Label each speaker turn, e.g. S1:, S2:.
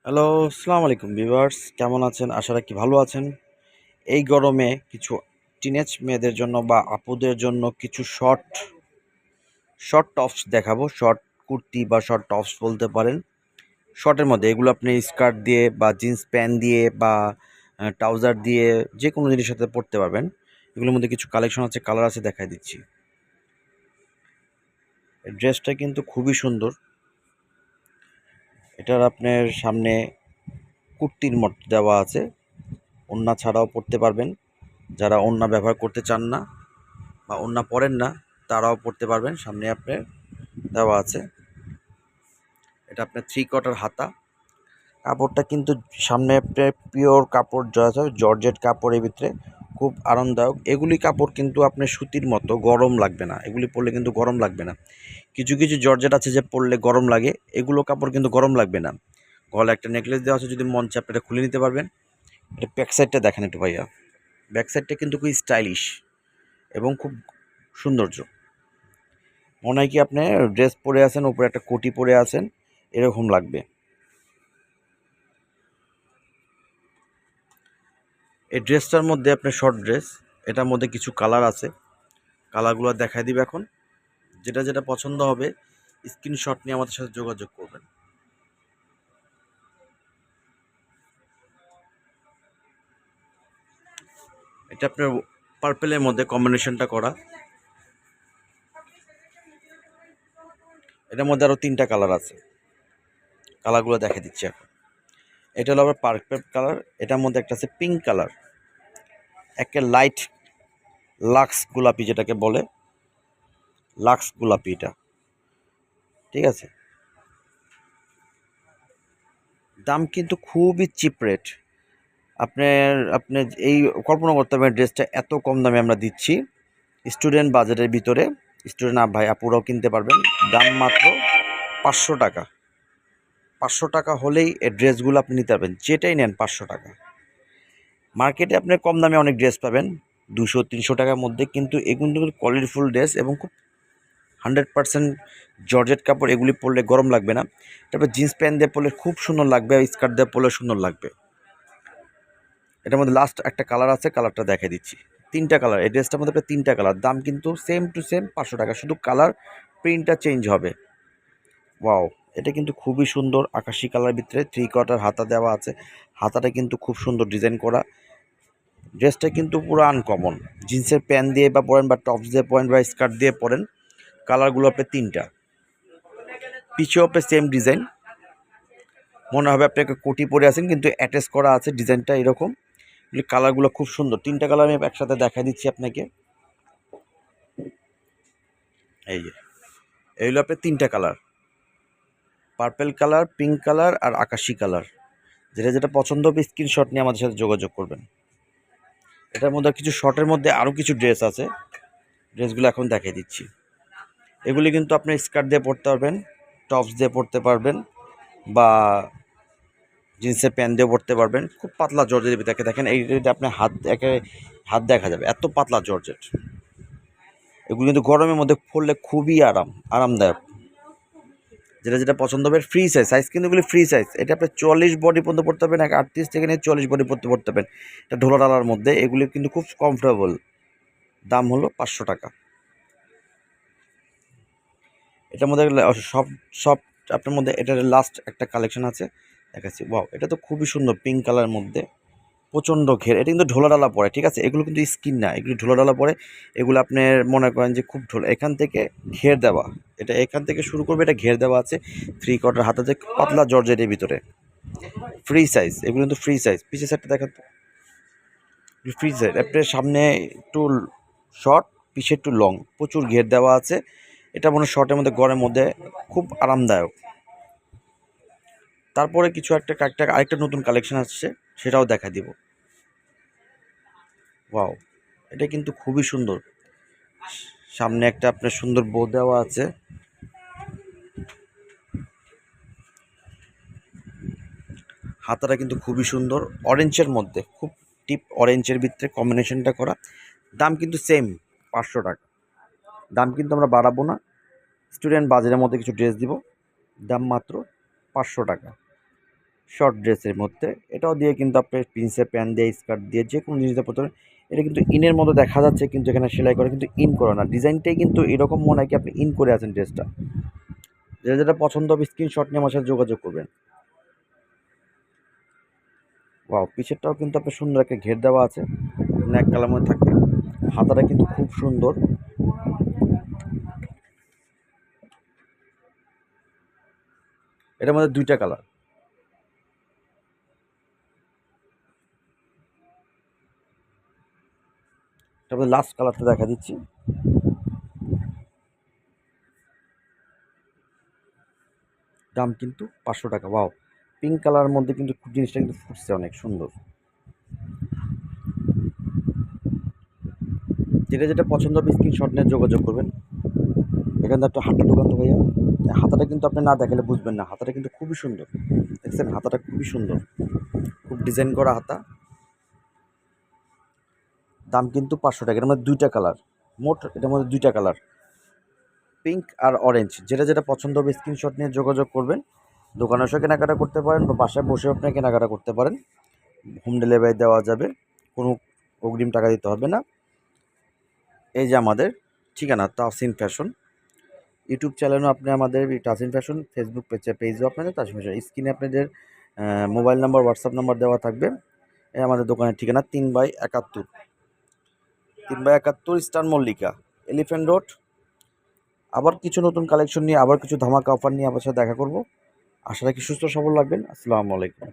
S1: Hello, আসসালামু আলাইকুম viewers, কেমন আছেন? আশা রাখি ভালো আছেন। এই গরমে কিছু টিনেজ মেয়েদের জন্য বা আপুদের জন্য কিছু শর্ট শর্ট টপস দেখাবো। শর্ট কুর্তি বা শর্ট টপস বলতে পারেন। শর্টের মধ্যে এগুলো আপনি স্কার্ট দিয়ে বা জিন্স প্যান্ট দিয়ে বা ট্রাউজার দিয়ে যে কোনো জিনিসের সাথে পরতে পারবেন। এগুলোর মধ্যে কিছু কালেকশন আছে, কালার আছে, দেখাই দিচ্ছি। এই ড্রেসটা কিন্তু খুবই সুন্দর। এটার আপনার সামনে কুর্তির মতো দেওয়া আছে, ওড়না ছাড়াও পরতে পারবেন। যারা ওড়না ব্যবহার করতে চান না বা ওড়না পরেন না তারাও পরতে পারবেন। সামনে আপনার দেওয়া আছে, এটা আপনার 3/4 হাতা। কাপড়টা কিন্তু সামনে আপনার পিওর কাপড়, জর্জেট কাপড়ের ভিতরে খুব আরামদায়ক। এগুলি কাপড় কিন্তু আপনার সুতির মতো গরম লাগবে না, এগুলি পরলে কিন্তু গরম লাগবে না। কিছু কিছু জর্জেট আছে যে পরলে গরম লাগে, এগুলো কাপড় কিন্তু গরম লাগবে না। গলায় একটা নেকলেস দেওয়া আছে, যদি মন চায় আপনারা খুলে নিতে পারবেন। এটা ব্যাক সাইডটা দেখেন একটু ভাইয়া, ব্যাক সাইডটা কিন্তু খুব স্টাইলিশ এবং খুব সৌন্দর্য। মনে হয় কি আপনি ড্রেস পরে আছেন, উপরে একটা কোটি পরে আছেন, এরকম লাগবে। এই ড্রেসটার মধ্যে আপনার শর্ট ড্রেস, এটার মধ্যে কিছু কালার আছে, কালারগুলো দেখাই দিবে এখন। যেটা যেটা পছন্দ হবে স্ক্রিনশট নিয়ে আমাদের সাথে যোগাযোগ করবেন। এটা আপনার পার্পেলের মধ্যে কম্বিনেশনটা করা। এটার মধ্যে আরও 3টা কালার আছে, কালারগুলো দেখা দিচ্ছি এখন। এটা হলো আবার পার্পেল কালার, এটার মধ্যে একটা আছে পিঙ্ক কালার, একে লাইট লাক্স গোলাপি যেটাকে বলে, লাক্স গোলাপি এটা, ঠিক আছে। দাম কিন্তু খুবই চিপ রেট। আপনি এই কল্পনা করতে পারেন ড্রেসটা এত কম দামে আমরা দিচ্ছি স্টুডেন্ট বাজেটের ভিতরে। স্টুডেন্ট ভাই আপুরাও কিনতে পারবেন। দাম মাত্র 500 টাকা। 500 টাকা হলেই এই ড্রেসগুলো আপনি নিতে পারবেন, যেটাই নেন 500 টাকা। মার্কেটে আপনি কম দামে অনেক ড্রেস পাবেন 200-300 টাকার মধ্যে, কিন্তু এগুলো কোয়ালিটিফুল ড্রেস এবং খুব 100% জর্জেট কাপড়। এগুলি পরলে গরম লাগবে না। তারপর জিন্স প্যান্ট দিয়ে পরলে খুব সুন্দর লাগবে, স্কার্ট দিয়ে পরলে সুন্দর লাগবে। এটার মধ্যে লাস্ট একটা কালার আছে, কালারটা দেখাই দিচ্ছি। 3টা কালার, এই ড্রেসটার মধ্যে প্রায় 3টা কালার। দাম কিন্তু সেম টু সেম 500 টাকা, শুধু কালার প্রিন্টটা চেঞ্জ হবে। ওয়াও, এটা কিন্তু খুবই সুন্দর আকাশি কালার ভিতরে 3/4 হাতা দেওয়া আছে। হাতাটা কিন্তু খুব সুন্দর ডিজাইন করা। ড্রেসটা কিন্তু পুরো আনকমন। জিন্সের প্যান্ট দিয়ে বা পরেন বা টপস দিয়ে পরেন বা স্কার্ট দিয়ে পরেন, কালারগুলো আপনি 3টা। পিছেও আপনি সেম ডিজাইন, মনে হবে আপনি একটা কোটি পরে আছেন কিন্তু অ্যাটাচ করা আছে ডিজাইনটা এরকম। কালারগুলো খুব সুন্দর, 3টা কালার আমি একসাথে দেখা দিচ্ছি আপনাকে। এই যে এই হলো আপনার 3টা colour, purple colour, pink colour আর আকাশি কালার। যেটা যেটা পছন্দ হবে স্ক্রিনশট নিয়ে আমাদের সাথে যোগাযোগ করবেন। এটার মধ্যে কিছু শর্টের মধ্যে আরও কিছু ড্রেস আছে, ড্রেসগুলো এখন দেখিয়ে দিচ্ছি। এগুলি কিন্তু আপনি স্কার্ট দিয়ে পরতে পারবেন, টপস দিয়ে পরতে পারবেন বা জিন্সের প্যান্ট দিয়ে পরতে পারবেন। খুব পাতলা জর্জেট দেখে দেখেন, এই যদি আপনি হাত দেখা যাবে এত পাতলা জর্জেট। এগুলো কিন্তু গরমের মধ্যে পরলে খুবই আরামদায়ক। যেটা যেটা পছন্দ হবে। ফ্রি সাইজ কিন্তু এগুলি ফ্রি সাইজ। এটা আপনি 44 বডি পর্যন্ত পড়তে পারবেন, 38 থেকে নিয়ে 44 বডি পড়তে পারবেন। এটা ঢোলা ডালার মধ্যে, এগুলি কিন্তু খুব কমফোর্টেবল। দাম হলো 500 টাকা। এটার মধ্যে সব সব আপনার মধ্যে এটার লাস্ট একটা কালেকশন আছে, দেখাচ্ছি। ওয়াও, এটা তো খুবই সুন্দর, পিঙ্ক কালারের মধ্যে প্রচণ্ড ঘের। এটা কিন্তু ঢোলা ডালা পড়ে, ঠিক আছে। এগুলো কিন্তু স্কিন না, এগুলি ঢোলা ডালা পড়ে। এগুলো আপনার মনে করেন যে খুব ঢোলা, এখান থেকে ঘের দেওয়া, এটা এখান থেকে শুরু করবে, এটা ঘের দেওয়া আছে। 3/4 হাতাতে পাতলা জর্জেটের ভিতরে ফ্রি সাইজ। এগুলো কিন্তু ফ্রি সাইজ। পিছের সাইডটা দেখান তো, ফ্রি সাইজ। আপনার সামনে একটু শর্ট, পিছে একটু লং, প্রচুর ঘের দেওয়া আছে। এটা মনে হয় শর্টের মধ্যে গরমের মধ্যে খুব আরামদায়ক। তারপরে কিছু আরেকটা নতুন কালেকশন আসছে, সেটাও দেখা দিব। ওয়াও, এটা কিন্তু খুবই সুন্দর। সামনে একটা আপনার সুন্দর বো দেওয়া আছে। হাতাটা কিন্তু খুবই সুন্দর, অরেঞ্জের মধ্যে, খুব ডিপ অরেঞ্জের ভিতরে কম্বিনেশনটা করা। দাম কিন্তু সেম 500 টাকা। দাম কিন্তু আমরা বাড়াবো না। স্টুডেন্ট বাজারের মধ্যে কিছু ড্রেস দিব, দাম মাত্র 500 টাকা। শর্ট ড্রেসের মধ্যে, এটাও দিয়ে কিন্তু আপনি প্রিন্সের প্যান্ট দিয়ে স্কার্ট দিয়ে যে কোনো জিনিস দিয়ে পরতে পারেন। এটা কিন্তু ইনের মতো দেখা যাচ্ছে, কিন্তু এখানে সেলাই করে কিন্তু ইন করা না, ডিজাইনটাই কিন্তু এরকম মনে হয় কি আপনি ইন করে আছেন ড্রেসটা। যেটা যেটা পছন্দ হবে স্ক্রিনশট নিয়ে আমার সাথে যোগাযোগ করবেন। ওয়াও, পিছেরটাও কিন্তু আপনার সুন্দর একটা ঘের দেওয়া আছে, নেক কালার মধ্যে থাকবে। হাতাটা কিন্তু খুব সুন্দর। এটার মধ্যে দুইটা কালার। তারপরে লাস্ট কালারটা দেখা দিচ্ছি। দাম কিন্তু 500 টাকা। ওয়াও, পিঙ্ক কালারের মধ্যে কিন্তু জিনিসটা কিন্তু ফুটছে, অনেক সুন্দর। যেটা যেটা পছন্দ হবে স্ক্রিনশট নিয়ে যোগাযোগ করবেন। এখানে তো একটা হাতা দোকান তো ভাইয়া, হাতাটা কিন্তু আপনি না দেখালে বুঝবেন না, হাতাটা কিন্তু খুবই সুন্দর। দেখছেন হাতাটা খুবই সুন্দর, খুব ডিজাইন করা হাতা। দাম কিন্তু 500 টাকা। এর মধ্যে দুইটা কালার, মোট এটার মধ্যে দুইটা কালার, পিঙ্ক আর অরেঞ্জ। যেটা যেটা পছন্দ হবে স্ক্রিনশট নিয়ে যোগাযোগ করবেন। দোকানে এসে কেনাকাটা করতে পারেন বা বাসায় বসে আপনি কেনাকাটা করতে পারেন। হোম ডেলিভারি দেওয়া যাবে, কোনো অগ্রিম টাকা দিতে হবে না। এই যে আমাদের ঠিকানা তাহসিন ফ্যাশন। ইউটিউব চ্যানেলও আপনি আমাদের তাহসিন ফ্যাশন, ফেসবুক পেজও আপনাদের তাহসিন ফ্যাশন। স্ক্রিনে আপনাদের মোবাইল নাম্বার, হোয়াটসঅ্যাপ নাম্বার দেওয়া থাকবে। এই আমাদের দোকানের ঠিকানা 3/71, 3/71 ইস্টার্ন মল্লিকা, এলিফ্যান্ট রোড। আবার কিছু নতুন কালেকশন নিয়ে, আবার কিছু ধামাকা অফার নিয়ে আপনার সাথে দেখা করব। আশা রাখি সুস্থ সবল লাগবেন। আসসালামু আলাইকুম।